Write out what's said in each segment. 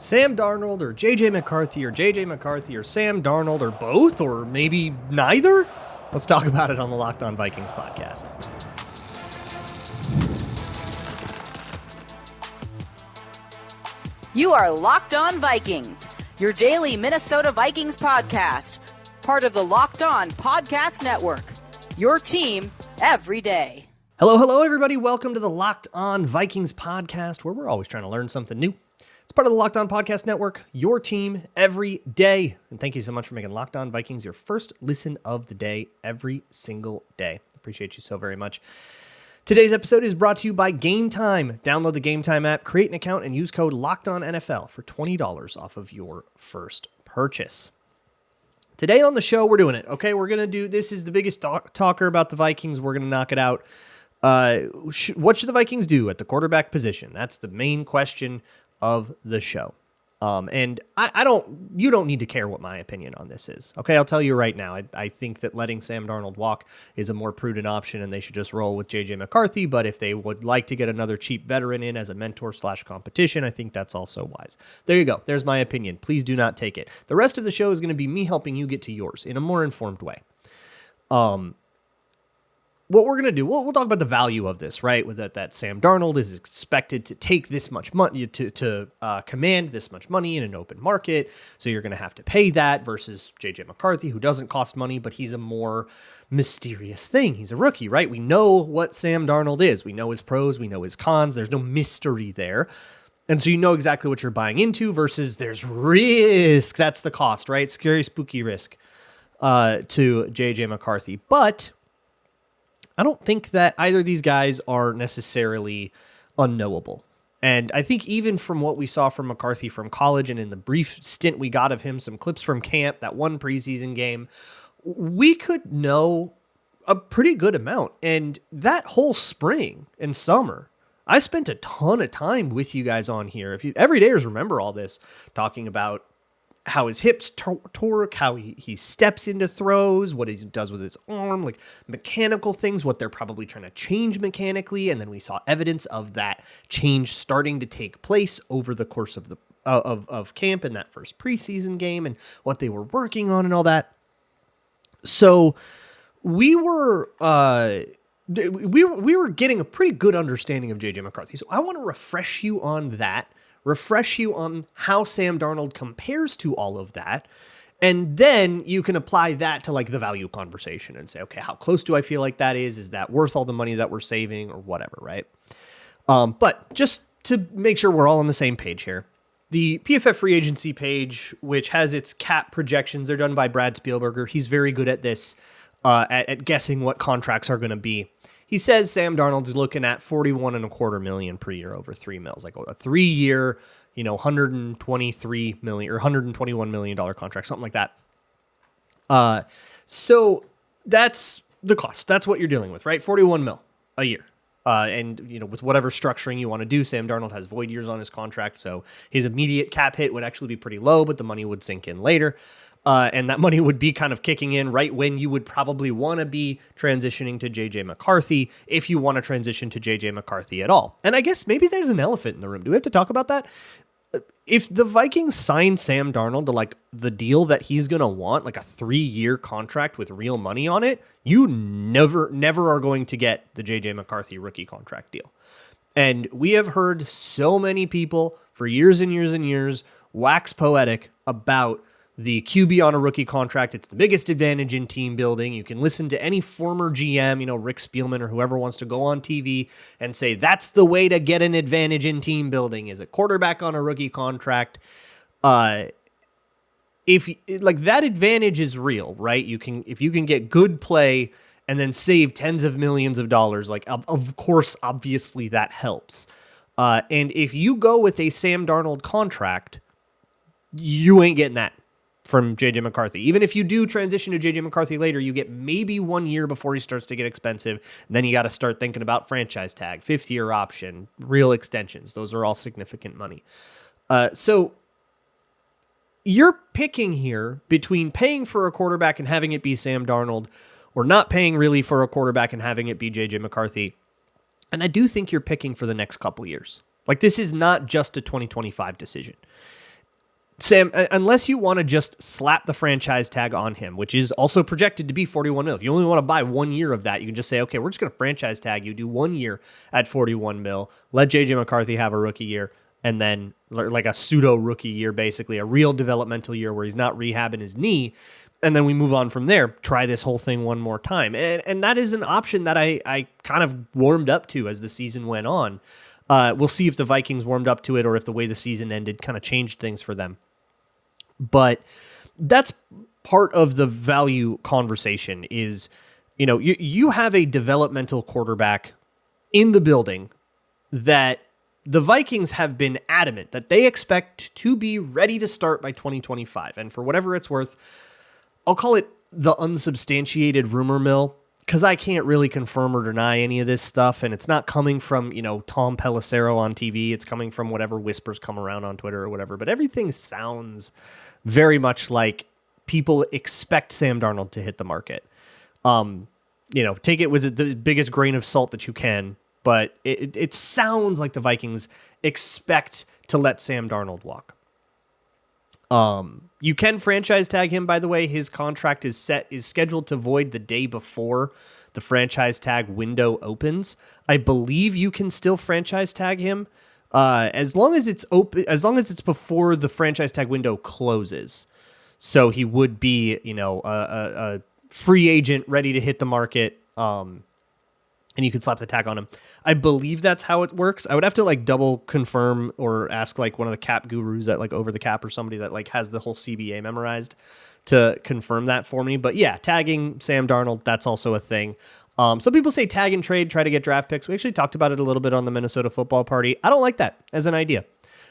Sam Darnold or JJ McCarthy or JJ McCarthy or Sam Darnold or both or maybe neither? Let's talk about it on the Locked On Vikings podcast. You are Locked On Vikings, your daily Minnesota Vikings podcast, part of the Locked On Podcast Network, your team every day. Hello, everybody. Welcome to the Locked On Vikings podcast, where we're always trying to learn something new. It's part of the Locked On Podcast Network, your team every day. And thank you so much for making Locked On Vikings your first listen of the day every single day. Appreciate you so very much. Today's episode is brought to you by Gametime. Download the Gametime app, create an account, and use code LOCKEDONNFL for $20 off of your first purchase. Today on the show, we're doing it. Okay, we're going to do, this is the biggest talker about the Vikings. We're going to knock it out. What should the Vikings do at the quarterback position? That's the main question of the show. And you don't need to care what my opinion on this is. Okay, I'll tell you right now. I think that letting Sam Darnold walk is a more prudent option and they should just roll with JJ McCarthy. But if they would like to get another cheap veteran in as a mentor / competition, I think that's also wise. There you go. There's my opinion. Please do not take it. The rest of the show is going to be me helping you get to yours in a more informed way. What we're going to do, we'll talk about the value of this, right? With that Sam Darnold is expected to take this much money, to command this much money in an open market. So you're going to have to pay that versus JJ McCarthy, who doesn't cost money, but he's a more mysterious thing. He's a rookie, right? We know what Sam Darnold is. We know his pros. We know his cons. There's no mystery there. And so you know exactly what you're buying into versus there's risk. That's the cost, right? Scary, spooky risk to JJ McCarthy. But I don't think that either of these guys are necessarily unknowable. And I think even from what we saw from McCarthy from college and in the brief stint we got of him, some clips from camp, that one preseason game, we could know a pretty good amount. And that whole spring and summer, I spent a ton of time with you guys on here. If you every dayers remember all this, talking about how his hips torque, how he steps into throws, what he does with his arm, like mechanical things, what they're probably trying to change mechanically. And then we saw evidence of that change starting to take place over the course of the of camp in that first preseason game and what they were working on and all that. So we were getting a pretty good understanding of JJ McCarthy. So I want to refresh you on that. Refresh you on how Sam Darnold compares to all of that. And then you can apply that to like the value conversation and say, okay, how close do I feel like that is? Is that worth all the money that we're saving or whatever, right? But just to make sure we're all on the same page here, the PFF free agency page, which has its cap projections, they're done by Brad Spielberger. He's very good at this, at guessing what contracts are going to be. He says Sam Darnold's looking at $41.25 million per year over $3 million, like a 3-year, $123 million or $121 million contract, something like that. So that's the cost. That's what you're dealing with, right? $41 million a year. And with whatever structuring you want to do, Sam Darnold has void years on his contract, so his immediate cap hit would actually be pretty low, but the money would sink in later. And that money would be kind of kicking in right when you would probably want to be transitioning to JJ McCarthy, if you want to transition to JJ McCarthy at all. And I guess maybe there's an elephant in the room. Do we have to talk about that? If the Vikings sign Sam Darnold to like the deal that he's going to want, like a 3-year contract with real money on it, you never are going to get the JJ McCarthy rookie contract deal. And we have heard so many people for years and years and years wax poetic about the QB on a rookie contract. It's the biggest advantage in team building. You can listen to any former GM, Rick Spielman or whoever wants to go on TV and say that's the way to get an advantage in team building is a quarterback on a rookie contract. If like that advantage is real, right? If you can get good play and then save tens of millions of dollars, like of course, obviously that helps. And if you go with a Sam Darnold contract, you ain't getting that from JJ McCarthy. Even if you do transition to JJ McCarthy later, you get maybe 1 year before he starts to get expensive. And then you got to start thinking about franchise tag, 5th-year option, real extensions. Those are all significant money. So you're picking here between paying for a quarterback and having it be Sam Darnold or not paying really for a quarterback and having it be JJ McCarthy. And I do think you're picking for the next couple years. Like, this is not just a 2025 decision. Sam, unless you want to just slap the franchise tag on him, which is also projected to be 41 mil. If you only want to buy 1 year of that, you can just say, okay, we're just going to franchise tag you, do 1 year at 41 mil, let JJ McCarthy have a rookie year, and then like a pseudo rookie year, basically a real developmental year where he's not rehabbing his knee. And then we move on from there, try this whole thing one more time. And that is an option that I kind of warmed up to as the season went on. We'll see if the Vikings warmed up to it or if the way the season ended kind of changed things for them. But that's part of the value conversation is, you have a developmental quarterback in the building that the Vikings have been adamant that they expect to be ready to start by 2025. And for whatever it's worth, I'll call it the unsubstantiated rumor mill, because I can't really confirm or deny any of this stuff. And it's not coming from, Tom Pelissero on TV. It's coming from whatever whispers come around on Twitter or whatever. But everything sounds very much like people expect Sam Darnold to hit the market. Take it with the biggest grain of salt that you can. But it sounds like the Vikings expect to let Sam Darnold walk. You can franchise tag him, by the way. His contract is scheduled to void the day before the franchise tag window opens. I believe you can still franchise tag him as long as it's open, as long as it's before the franchise tag window closes. So he would be, a free agent ready to hit the market. And you could slap the tag on him. I believe that's how it works. I would have to double confirm or ask one of the cap gurus at Over the Cap or somebody that has the whole CBA memorized to confirm that for me. But yeah, tagging Sam Darnold, that's also a thing. Some people say tag and trade, try to get draft picks. We actually talked about it a little bit on the Minnesota Football Party. I don't like that as an idea.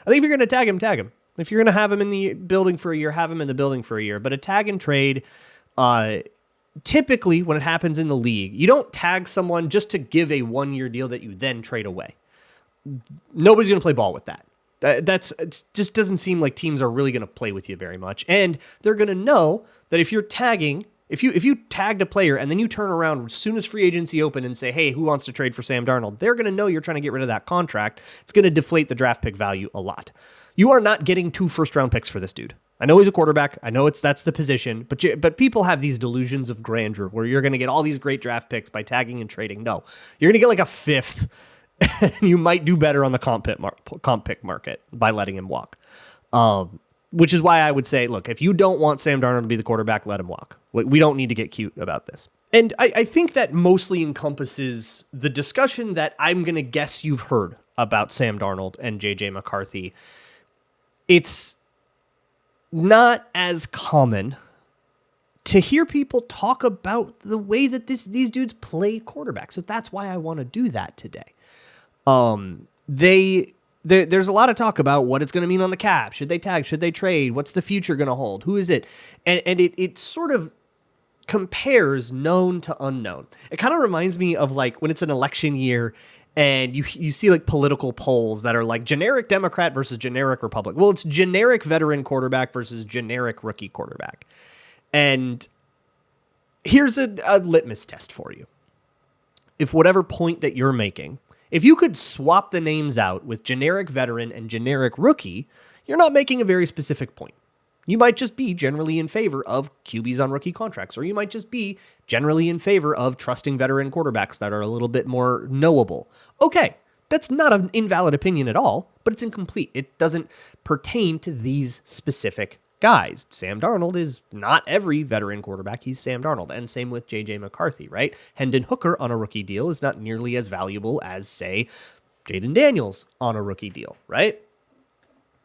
I think if you're going to tag him, tag him. If you're going to have him in the building for a year, have him in the building for a year. But a tag and trade, typically, when it happens in the league, you don't tag someone just to give a 1-year deal that you then trade away. Nobody's going to play ball with that. It just doesn't seem like teams are really going to play with you very much. And they're going to know that if you're tagging, if you tagged a player and then you turn around as soon as free agency open and say, hey, who wants to trade for Sam Darnold? They're going to know you're trying to get rid of that contract. It's going to deflate the draft pick value a lot. You are not getting 2 first-round picks for this dude. I know he's a quarterback. I know that's the position, but people have these delusions of grandeur where you're going to get all these great draft picks by tagging and trading. No, you're going to get a 5th, and you might do better on the comp pick market by letting him walk. Which is why I would say, look, if you don't want Sam Darnold to be the quarterback, let him walk. We don't need to get cute about this. And I think that mostly encompasses the discussion that I'm going to guess you've heard about Sam Darnold and JJ McCarthy. It's not as common to hear people talk about the way that these dudes play quarterback. So that's why I want to do that today. There's a lot of talk about what it's going to mean on the cap. Should they tag? Should they trade? What's the future going to hold? Who is it? And it sort of compares known to unknown. It kind of reminds me of when it's an election year and you see political polls that are generic Democrat versus generic Republican. Well, it's generic veteran quarterback versus generic rookie quarterback. And here's a litmus test for you. If whatever point that you're making, if you could swap the names out with generic veteran and generic rookie, you're not making a very specific point. You might just be generally in favor of QBs on rookie contracts, or you might just be generally in favor of trusting veteran quarterbacks that are a little bit more knowable. Okay, that's not an invalid opinion at all, but it's incomplete. It doesn't pertain to these specific guys. Sam Darnold is not every veteran quarterback. He's Sam Darnold. And same with JJ McCarthy, right? Hendon Hooker on a rookie deal is not nearly as valuable as, say, Jaden Daniels on a rookie deal, right?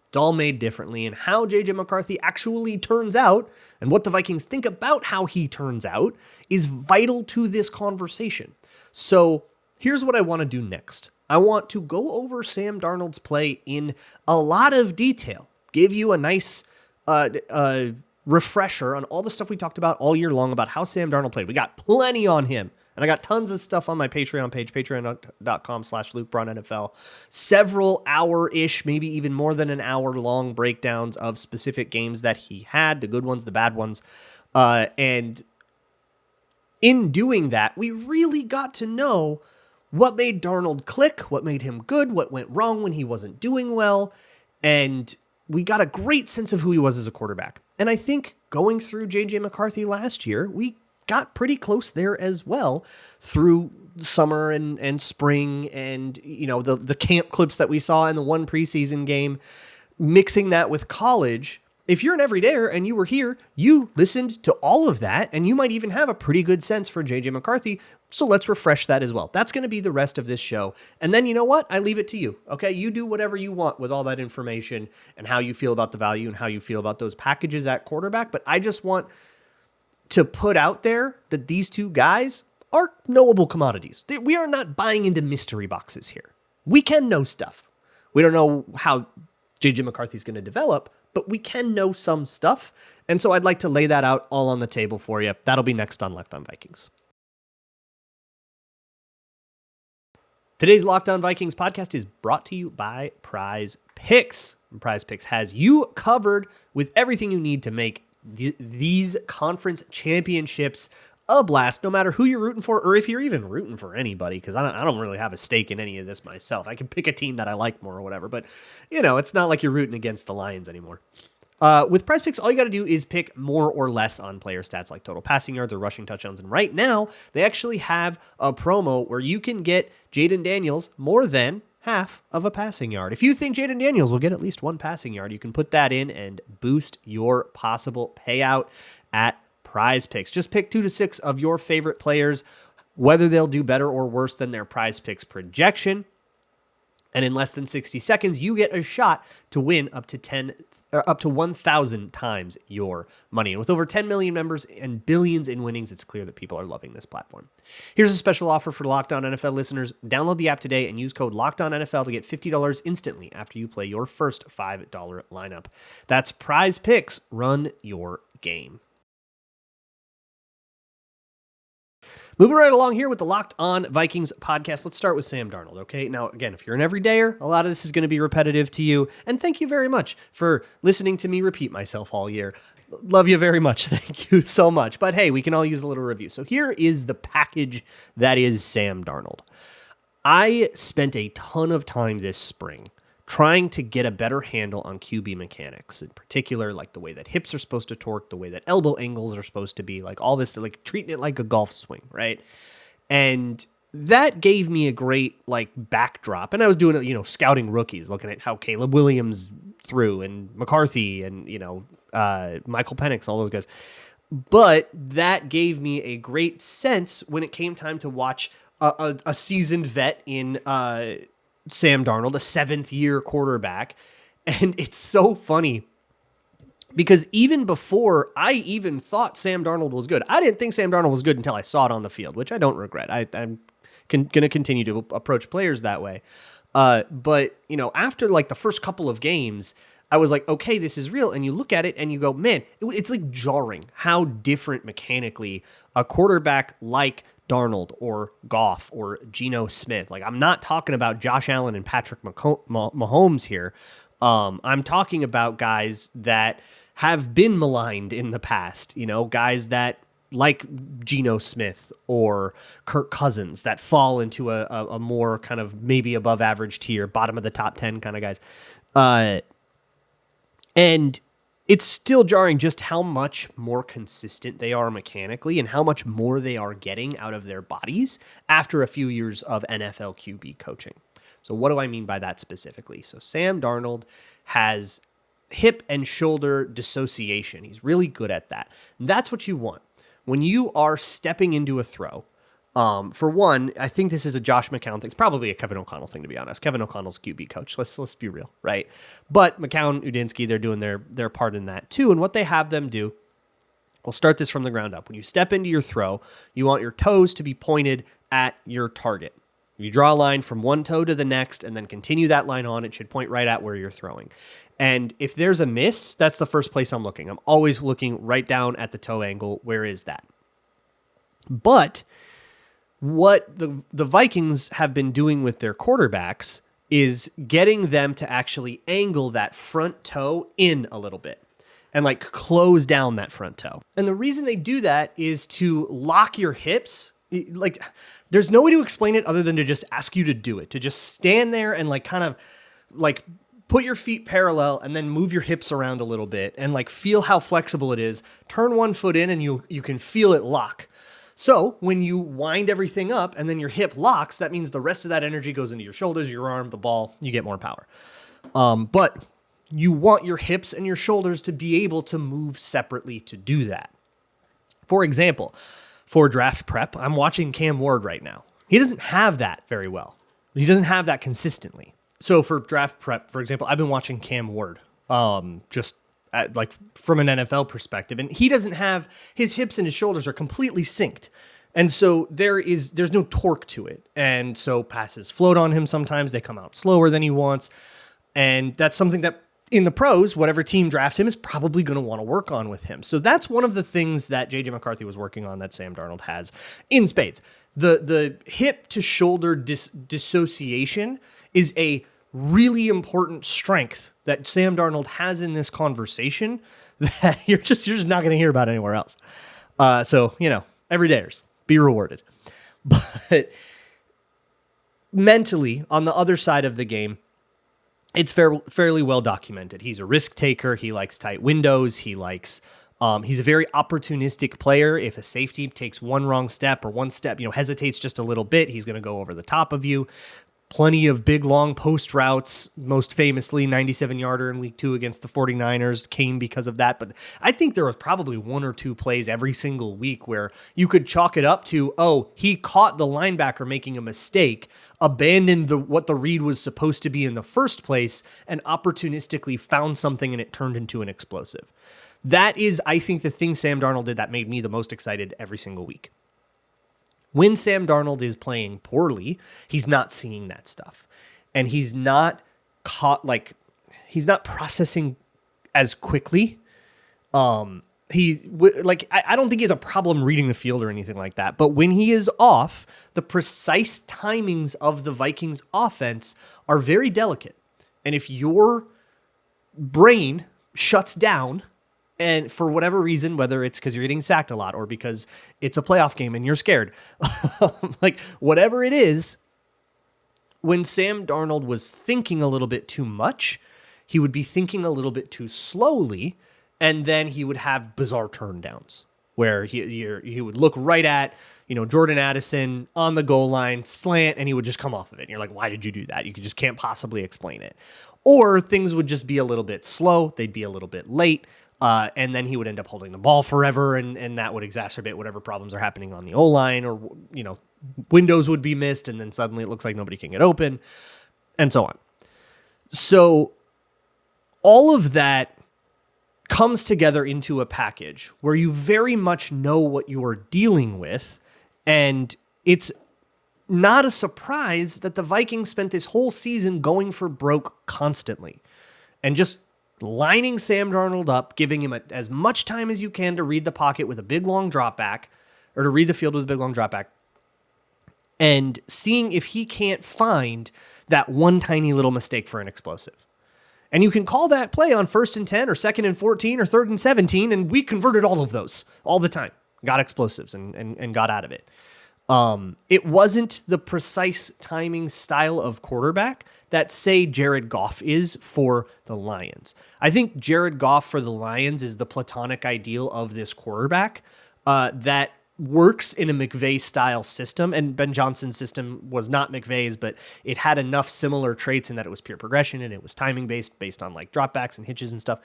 It's all made differently, and how JJ McCarthy actually turns out and what the Vikings think about how he turns out is vital to this conversation. So here's what I want to do next. I want to go over Sam Darnold's play in a lot of detail, give you a nice refresher on all the stuff we talked about all year long about how Sam Darnold played. We got plenty on him. And I got tons of stuff on my Patreon page, patreon.com/LukeBraunNFL. Several hour-ish, maybe even more than an hour-long breakdowns of specific games that he had, the good ones, the bad ones. And in doing that, we really got to know what made Darnold click, what made him good, what went wrong when he wasn't doing well. And we got a great sense of who he was as a quarterback. And I think going through J.J. McCarthy last year, we got pretty close there as well through summer and spring and, the camp clips that we saw in the one preseason game, mixing that with college. If you're an everydayer and you were here, you listened to all of that, and you might even have a pretty good sense for J.J. McCarthy. So let's refresh that as well. That's going to be the rest of this show. And then you know what? I leave it to you. Okay. You do whatever you want with all that information and how you feel about the value and how you feel about those packages at quarterback. But I just want to put out there that these two guys are knowable commodities. We are not buying into mystery boxes here. We can know stuff. We don't know how J.J. McCarthy is going to develop, but we can know some stuff. And so I'd like to lay that out all on the table for you. That'll be next on Locked On Vikings. Today's Locked On Vikings podcast is brought to you by PrizePicks. PrizePicks has you covered with everything you need to make these conference championships a blast, no matter who you're rooting for, or if you're even rooting for anybody, because I don't really have a stake in any of this myself. I can pick a team that I like more or whatever, but it's not like you're rooting against the Lions anymore. With PrizePicks, all you got to do is pick more or less on player stats like total passing yards or rushing touchdowns. And right now, they actually have a promo where you can get Jaden Daniels more than half of a passing yard. If you think Jaden Daniels will get at least one passing yard, you can put that in and boost your possible payout at PrizePicks. Just pick 2 to 6 of your favorite players, whether they'll do better or worse than their PrizePicks projection. And in less than 60 seconds, you get a shot to win up to 1,000 times your money. And with over 10 million members and billions in winnings, it's clear that people are loving this platform. Here's a special offer for Locked On NFL listeners. Download the app today and use code LOCKEDONNFL to get $50 instantly after you play your first $5 lineup. That's PrizePicks. Run your game. Moving right along here with the Locked On Vikings podcast, let's start with Sam Darnold, okay? Now, again, if you're an everydayer, a lot of this is going to be repetitive to you, and thank you very much for listening to me repeat myself all year. Love you very much. Thank you so much. But hey, we can all use a little review. So here is the package that is Sam Darnold. I spent a ton of time this spring trying to get a better handle on QB mechanics, in particular, like the way that hips are supposed to torque, the way that elbow angles are supposed to be, like all this, like treating it like a golf swing, right? And that gave me a great like backdrop. And I was doing it, scouting rookies, looking at how Caleb Williams threw and McCarthy and, Michael Penix, all those guys. But that gave me a great sense when it came time to watch a seasoned vet in Sam Darnold, a 7th-year quarterback. And it's so funny because even before I even thought Sam Darnold was good, I didn't think Sam Darnold was good until I saw it on the field, which I don't regret. I'm going to continue to approach players that way. But, after like the first couple of games, I was like, okay, this is real. And you look at it and you go, man, it's like jarring how different mechanically a quarterback like Darnold or Goff or Geno Smith. Like, I'm not talking about Josh Allen and Patrick Mahomes here. I'm talking about guys that have been maligned in the past, guys that like Geno Smith or Kirk Cousins that fall into a more kind of maybe above average tier, bottom of the top 10 kind of guys. And it's still jarring just how much more consistent they are mechanically and how much more they are getting out of their bodies after a few years of NFL QB coaching. So what do I mean by that specifically? So Sam Darnold has hip and shoulder dissociation. He's really good at that. And that's what you want. When you are stepping into a throw, for one, I think this is a Josh McCown thing. It's probably a Kevin O'Connell thing, to be honest. Kevin O'Connell's QB coach. Let's be real, right? But McCown, Udinsky, they're doing their part in that too. And what they have them do, we'll start this from the ground up. When you step into your throw, you want your toes to be pointed at your target. You draw a line from one toe to the next and then continue that line on. It should point right at where you're throwing. And if there's a miss, that's the first place I'm looking. I'm always looking right down at the toe angle. Where is that? But what the Vikings have been doing with their quarterbacks is getting them to actually angle that front toe in a little bit and like close down that front toe. And the reason they do that is to lock your hips. Like, there's no way to explain it other than to just ask you to do it, to just stand there and like kind of like put your feet parallel and then move your hips around a little bit and like feel how flexible it is. Turn one foot in and you can feel it lock. So when you wind everything up and then your hip locks, that means the rest of that energy goes into your shoulders, your arm, the ball, you get more power. But you want your hips and your shoulders to be able to move separately to do that. For example, for draft prep, I'm watching Cam Ward right now. He doesn't have that very well. He doesn't have that consistently. So for draft prep, for example, I've been watching Cam Ward, like from an NFL perspective, and he doesn't have, his hips and his shoulders are completely synced. And so there's no torque to it. And so passes float on him sometimes, they come out slower than he wants. And that's something that in the pros, whatever team drafts him is probably going to want to work on with him. So that's one of the things that JJ McCarthy was working on that Sam Darnold has in spades. The hip to shoulder dissociation is a really important strength that Sam Darnold has in this conversation that you're just not going to hear about anywhere else. So, everydayers, be rewarded. But mentally, on the other side of the game, it's fairly well documented. He's a risk taker. He likes tight windows. He's a very opportunistic player. If a safety takes one wrong step or one step, hesitates just a little bit, he's going to go over the top of you. Plenty of big, long post routes, most famously 97-yarder in week 2 against the 49ers came because of that. But I think there was probably one or two plays every single week where you could chalk it up to, he caught the linebacker making a mistake, abandoned what the read was supposed to be in the first place, and opportunistically found something and it turned into an explosive. That is, I think, the thing Sam Darnold did that made me the most excited every single week. When Sam Darnold is playing poorly, he's not seeing that stuff. And he's not he's not processing as quickly. I don't think he has a problem reading the field or anything like that. But when he is off, the precise timings of the Vikings offense are very delicate. And if your brain shuts down, and for whatever reason, whether it's because you're getting sacked a lot or because it's a playoff game and you're scared, whatever it is, when Sam Darnold was thinking a little bit too much, he would be thinking a little bit too slowly, and then he would have bizarre turndowns where he would look right at, Jordan Addison on the goal line, slant, and he would just come off of it. And you're like, why did you do that? You just can't possibly explain it. Or things would just be a little bit slow. They'd be a little bit late. And then he would end up holding the ball forever, and that would exacerbate whatever problems are happening on the O-line, or, windows would be missed, and then suddenly it looks like nobody can get open, and so on. So all of that comes together into a package where you very much know what you are dealing with, and it's not a surprise that the Vikings spent this whole season going for broke constantly, and just lining Sam Darnold up, giving him as much time as you can to read the pocket with a big long drop back, or to read the field with a big long drop back, and seeing if he can't find that one tiny little mistake for an explosive. And you can call that play on 1st and 10 or 2nd and 14 or 3rd and 17, and we converted all of those all the time. Got explosives and got out of it. It wasn't the precise timing style of quarterback that, say, Jared Goff is for the Lions. I think Jared Goff for the Lions is the platonic ideal of this quarterback that works in a McVay-style system, and Ben Johnson's system was not McVay's, but it had enough similar traits in that it was pure progression and it was timing-based, based on like dropbacks and hitches and stuff,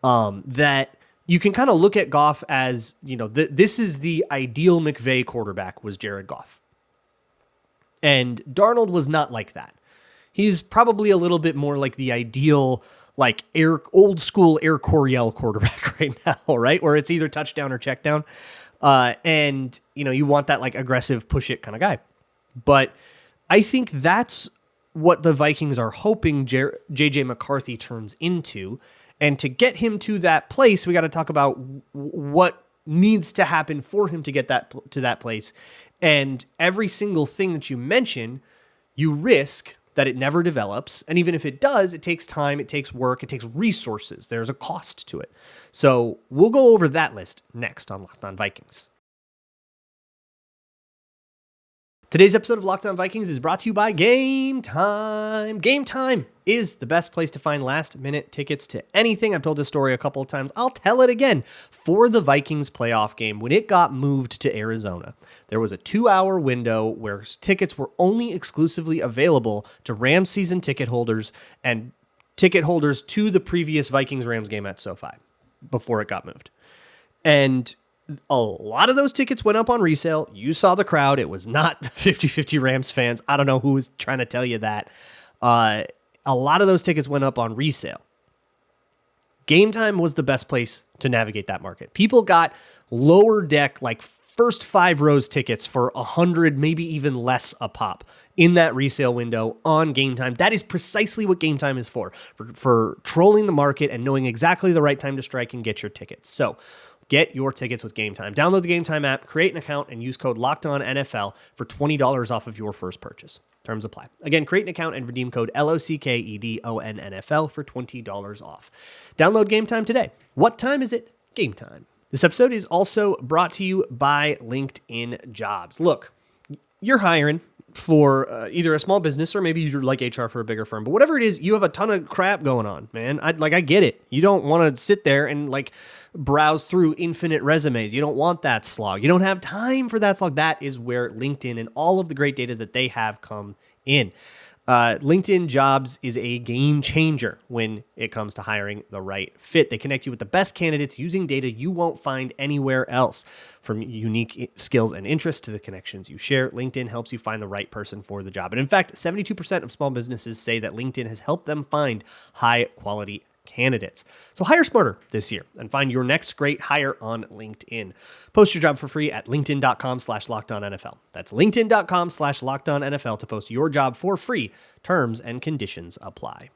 that you can kind of look at Goff as, this is the ideal McVay quarterback was Jared Goff. And Darnold was not like that. He's probably a little bit more like the ideal, like old school Air Coryell quarterback right now, right? Where it's either touchdown or check down. And you want that like aggressive push it kind of guy. But I think that's what the Vikings are hoping JJ McCarthy turns into. And to get him to that place, we got to talk about what needs to happen for him to get to that place. And every single thing that you mention, you risk that it never develops. And even if it does, it takes time, it takes work, it takes resources. There's a cost to it. So we'll go over that list next on Locked On Vikings. Today's episode of Locked On Vikings is brought to you by Gametime. Gametime is the best place to find last-minute tickets to anything. I've told this story a couple of times. I'll tell it again. For the Vikings playoff game, when it got moved to Arizona, there was a 2-hour window where tickets were only exclusively available to Rams season ticket holders and ticket holders to the previous Vikings-Rams game at SoFi before it got moved. And a lot of those tickets went up on resale. You saw the crowd. It was not 50-50 Rams fans. I don't know who was trying to tell you that. A lot of those tickets went up on resale. Gametime was the best place to navigate that market. People got lower deck, like first 5 rows tickets for $100, maybe even less a pop in that resale window on Gametime. That is precisely what Gametime is for trolling the market and knowing exactly the right time to strike and get your tickets. So get your tickets with Gametime. Download the Gametime app, create an account, and use code LOCKEDONNFL for $20 off of your first purchase. Terms apply. Again, create an account and redeem code LOCKEDONNFL for $20 off. Download Gametime today. What time is it? Gametime. This episode is also brought to you by LinkedIn Jobs. Look, you're hiring for either a small business or maybe you're like HR for a bigger firm, but whatever it is, you have a ton of crap going on, man. I get it. You don't want to sit there and browse through infinite resumes. You don't want that slog. You don't have time for that slog. That is where LinkedIn and all of the great data that they have come in. LinkedIn Jobs is a game changer when it comes to hiring the right fit. They connect you with the best candidates using data you won't find anywhere else. From unique skills and interests to the connections you share, LinkedIn helps you find the right person for the job. And in fact, 72% of small businesses say that LinkedIn has helped them find high quality candidates. So hire smarter this year and find your next great hire on LinkedIn. Post your job for free at linkedin.com/LockedOnNFL. That's linkedin.com/LockedOnNFL to post your job for free. Terms and conditions apply.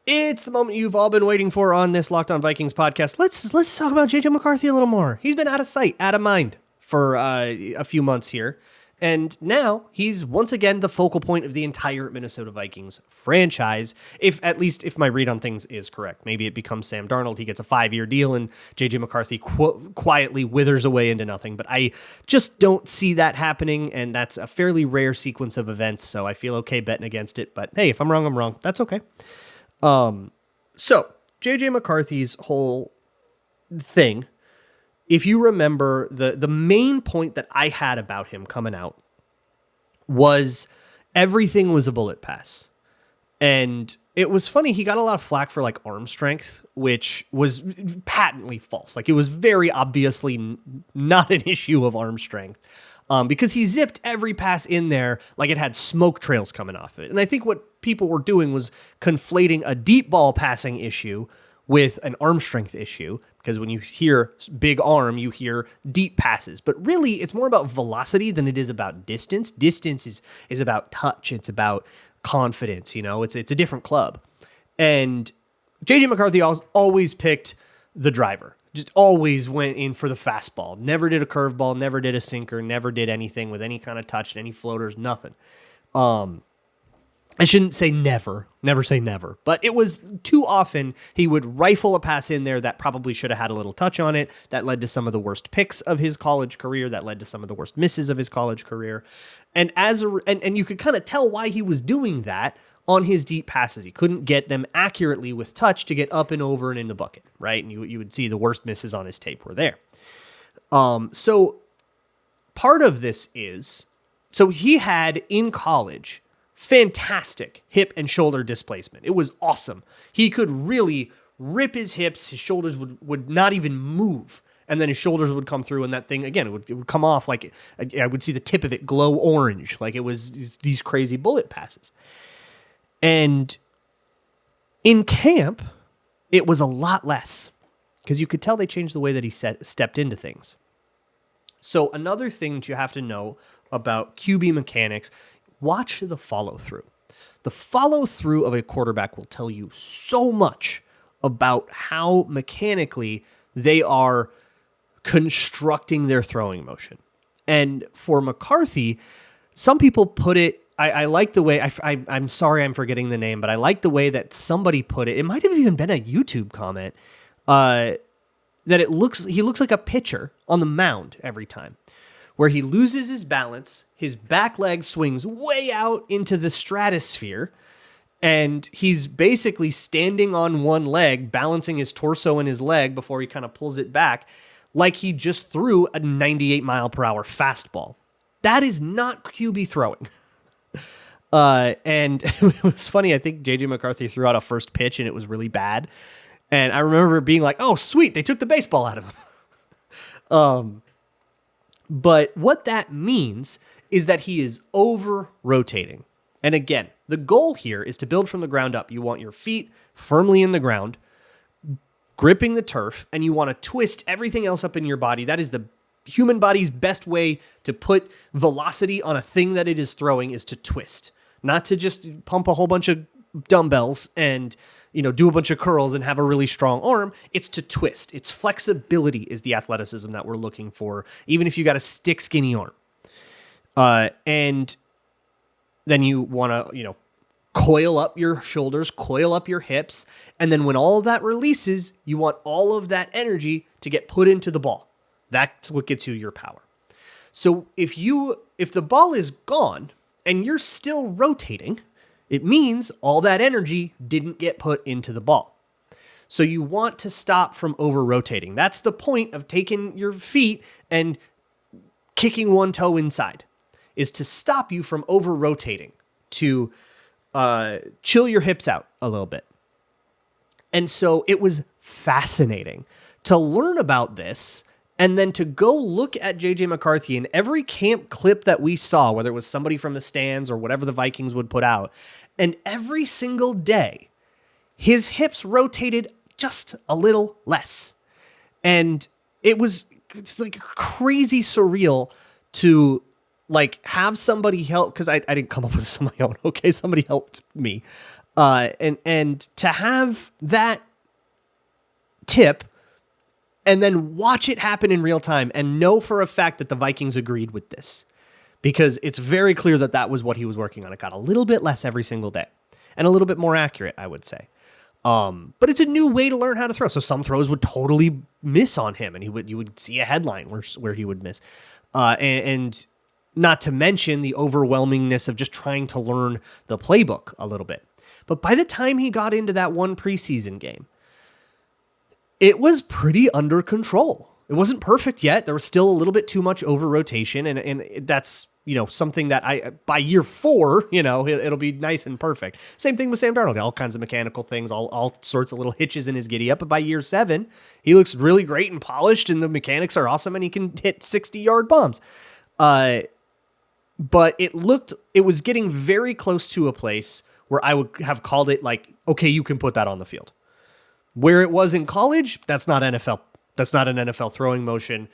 It's the moment you've all been waiting for on this Locked On Vikings podcast. Let's talk about JJ McCarthy a little more. He's been out of sight, out of mind for a few months here. And now he's once again the focal point of the entire Minnesota Vikings franchise, if my read on things is correct. Maybe it becomes Sam Darnold. He gets a 5-year deal and JJ McCarthy quietly withers away into nothing. But I just don't see that happening, and that's a fairly rare sequence of events, so I feel okay betting against it. But hey, if I'm wrong, I'm wrong. That's okay. So JJ McCarthy's whole thing, if you remember, the main point that I had about him coming out was everything was a bullet pass. And it was funny, he got a lot of flack for arm strength, which was patently false. It was very obviously not an issue of arm strength. Because he zipped every pass in there like it had smoke trails coming off it. And I think what people were doing was conflating a deep ball passing issue with an arm strength issue, because when you hear big arm, you hear deep passes. But really, it's more about velocity than it is about distance. Distance is about touch. It's about confidence. It's a different club. And JJ McCarthy always picked the driver. Just always went in for the fastball. Never did a curveball, never did a sinker, never did anything with any kind of touch, any floaters, nothing. I shouldn't say never say never, but it was too often he would rifle a pass in there that probably should have had a little touch on it. That led to some of the worst picks of his college career. That led to some of the worst misses of his college career. And and you could kind of tell why he was doing that on his deep passes. He couldn't get them accurately with touch to get up and over and in the bucket, right? And you would see the worst misses on his tape were there. So part of this is, so he had in college fantastic hip and shoulder displacement. It was awesome. He could really rip his hips. His shoulders would not even move. And then his shoulders would come through, and that thing, again, it would come off like I would see the tip of it glow orange, like it was these crazy bullet passes. And in camp, it was a lot less, because you could tell they changed the way that he stepped into things. So another thing that you have to know about QB mechanics, watch the follow-through. The follow-through of a quarterback will tell you so much about how mechanically they are constructing their throwing motion. And for McCarthy, some people put it, I like the way, I'm sorry I'm forgetting the name, but I like the way that somebody put it. It might have even been a YouTube comment, that he looks like a pitcher on the mound every time. where he loses his balance, his back leg swings way out into the stratosphere, and he's basically standing on one leg, balancing his torso and his leg before he kind of pulls it back, like he just threw a 98 mile per hour fastball. That is not QB throwing. And it was funny. I think JJ McCarthy threw out a first pitch and it was really bad. And I remember being like, oh, sweet, they took the baseball out of him. But what that means is that he is over rotating. And again, the goal here is to build from the ground up. You want your feet firmly in the ground, gripping the turf, and you want to twist everything else up in your body. That is the human body's best way to put velocity on a thing that it is throwing, is to twist, not to just pump a whole bunch of dumbbells and, do a bunch of curls and have a really strong arm. It's to twist. It's flexibility is the athleticism that we're looking for, even if you got a stick skinny arm. And then you want to, coil up your shoulders, coil up your hips. And then when all of that releases, you want all of that energy to get put into the ball. That's what gets you your power. So if the ball is gone and you're still rotating, it means all that energy didn't get put into the ball. So you want to stop from over rotating. That's the point of taking your feet and kicking one toe inside, is to stop you from over rotating, to chill your hips out a little bit. And so it was fascinating to learn about this, and then to go look at JJ McCarthy in every camp clip that we saw, whether it was somebody from the stands or whatever the Vikings would put out. And every single day, his hips rotated just a little less. And it's like crazy surreal to have somebody help, because I didn't come up with this on my own. Okay, somebody helped me. And to have that tip and then watch it happen in real time and know for a fact that the Vikings agreed with this, because it's very clear that that was what he was working on. It got a little bit less every single day and a little bit more accurate, I would say. But it's a new way to learn how to throw. So some throws would totally miss on him, and you would see a headline where he would miss. And not to mention the overwhelmingness of just trying to learn the playbook a little bit. But by the time he got into that one preseason game, it was pretty under control. It wasn't perfect yet. There was still a little bit too much over rotation. And that's, something that by year 4, it'll be nice and perfect. Same thing with Sam Darnold, all kinds of mechanical things, all sorts of little hitches in his giddy up. But by year 7, he looks really great and polished, and the mechanics are awesome, and he can hit 60-yard bombs. But it was getting very close to a place where I would have called it okay, you can put that on the field. Where it was in college, that's not NFL. That's not an NFL throwing motion.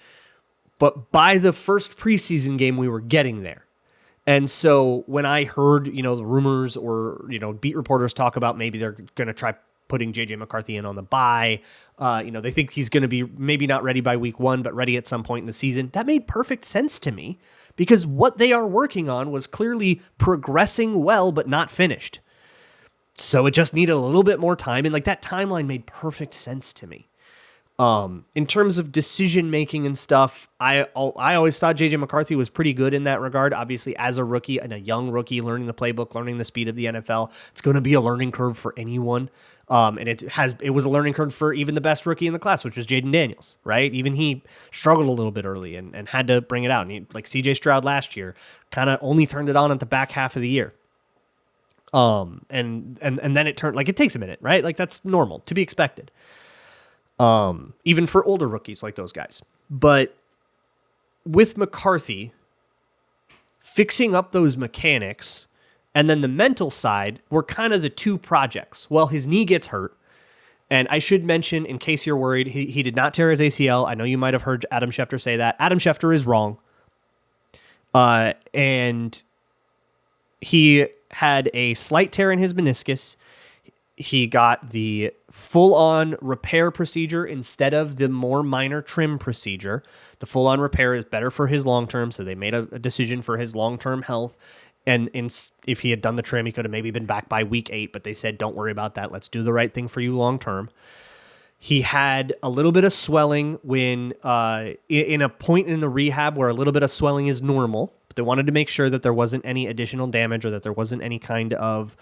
But by the first preseason game, we were getting there. And so when I heard, the rumors or, beat reporters talk about maybe they're going to try putting JJ McCarthy in on the bye, they think he's going to be maybe not ready by week 1, but ready at some point in the season. That made perfect sense to me, because what they are working on was clearly progressing well, but not finished. So it just needed a little bit more time. And that timeline made perfect sense to me. In terms of decision making and stuff, I always thought JJ McCarthy was pretty good in that regard. Obviously, as a rookie and a young rookie, learning the playbook, learning the speed of the NFL, it's going to be a learning curve for anyone. And it was a learning curve for even the best rookie in the class, which was Jaden Daniels, right? Even he struggled a little bit early and had to bring it out. And CJ Stroud last year kind of only turned it on at the back half of the year. And then it turned, it takes a minute, right? That's normal, to be expected. Even for older rookies like those guys. But with McCarthy, fixing up those mechanics and then the mental side were kind of the two projects. Well, his knee gets hurt. And I should mention, in case you're worried, he did not tear his ACL. I know you might have heard Adam Schefter say that. Adam Schefter is wrong. And he had a slight tear in his meniscus. He got the full-on repair procedure instead of the more minor trim procedure. The full-on repair is better for his long-term, so they made a decision for his long-term health. And if he had done the trim, he could have maybe been back by week 8, but they said, don't worry about that. Let's do the right thing for you long-term. He had a little bit of swelling when in a point in the rehab where a little bit of swelling is normal, but they wanted to make sure that there wasn't any additional damage or that there wasn't any kind of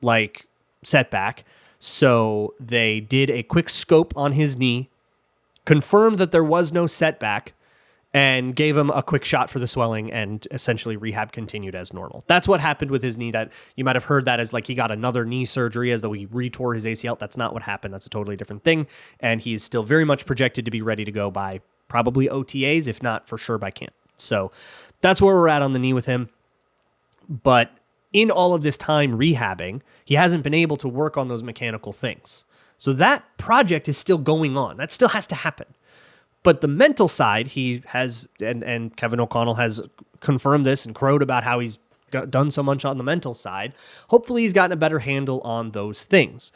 like setback. So they did a quick scope on his knee, confirmed that there was no setback, and gave him a quick shot for the swelling, and essentially rehab continued as normal. That's what happened with his knee. That you might have heard that as like he got another knee surgery as though he retore his ACL. That's not what happened. That's a totally different thing. And he's still very much projected to be ready to go by probably OTAs, if not for sure by camp. So that's where we're at on the knee with him. But in all of this time rehabbing, he hasn't been able to work on those mechanical things. So that project is still going on. That still has to happen. But the mental side, he has, and Kevin O'Connell has confirmed this and crowed about how he's done so much on the mental side. Hopefully he's gotten a better handle on those things.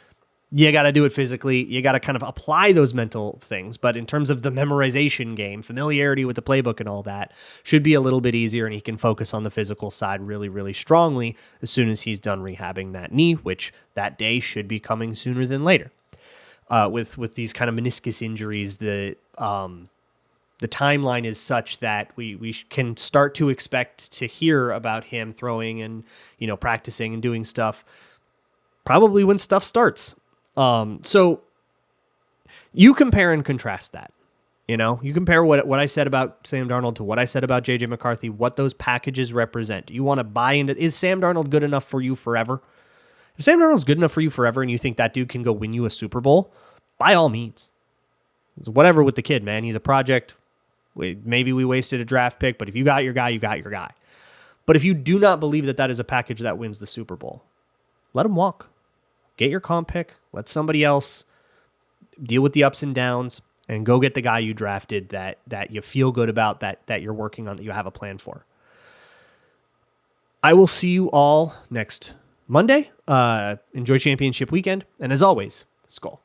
You got to do it physically. You got to kind of apply those mental things. But in terms of the memorization game, familiarity with the playbook and all that should be a little bit easier, and he can focus on the physical side really, really strongly as soon as he's done rehabbing that knee, which that day should be coming sooner than later. With these kind of meniscus injuries, the timeline is such that we can start to expect to hear about him throwing and practicing and doing stuff probably when stuff starts. So you compare and contrast that. You compare what I said about Sam Darnold to what I said about JJ McCarthy, what those packages represent. Do you want to buy into? Is Sam Darnold good enough for you forever? If Sam Darnold's good enough for you forever and you think that dude can go win you a Super Bowl, by all means. Whatever with the kid, man. He's a project. Maybe we wasted a draft pick, but if you got your guy, you got your guy. But if you do not believe that that is a package that wins the Super Bowl, let him walk. Get your comp pick. Let somebody else deal with the ups and downs and go get the guy you drafted that you feel good about, that you're working on, that you have a plan for. I will see you all next Monday. Enjoy championship weekend. And as always, Skull.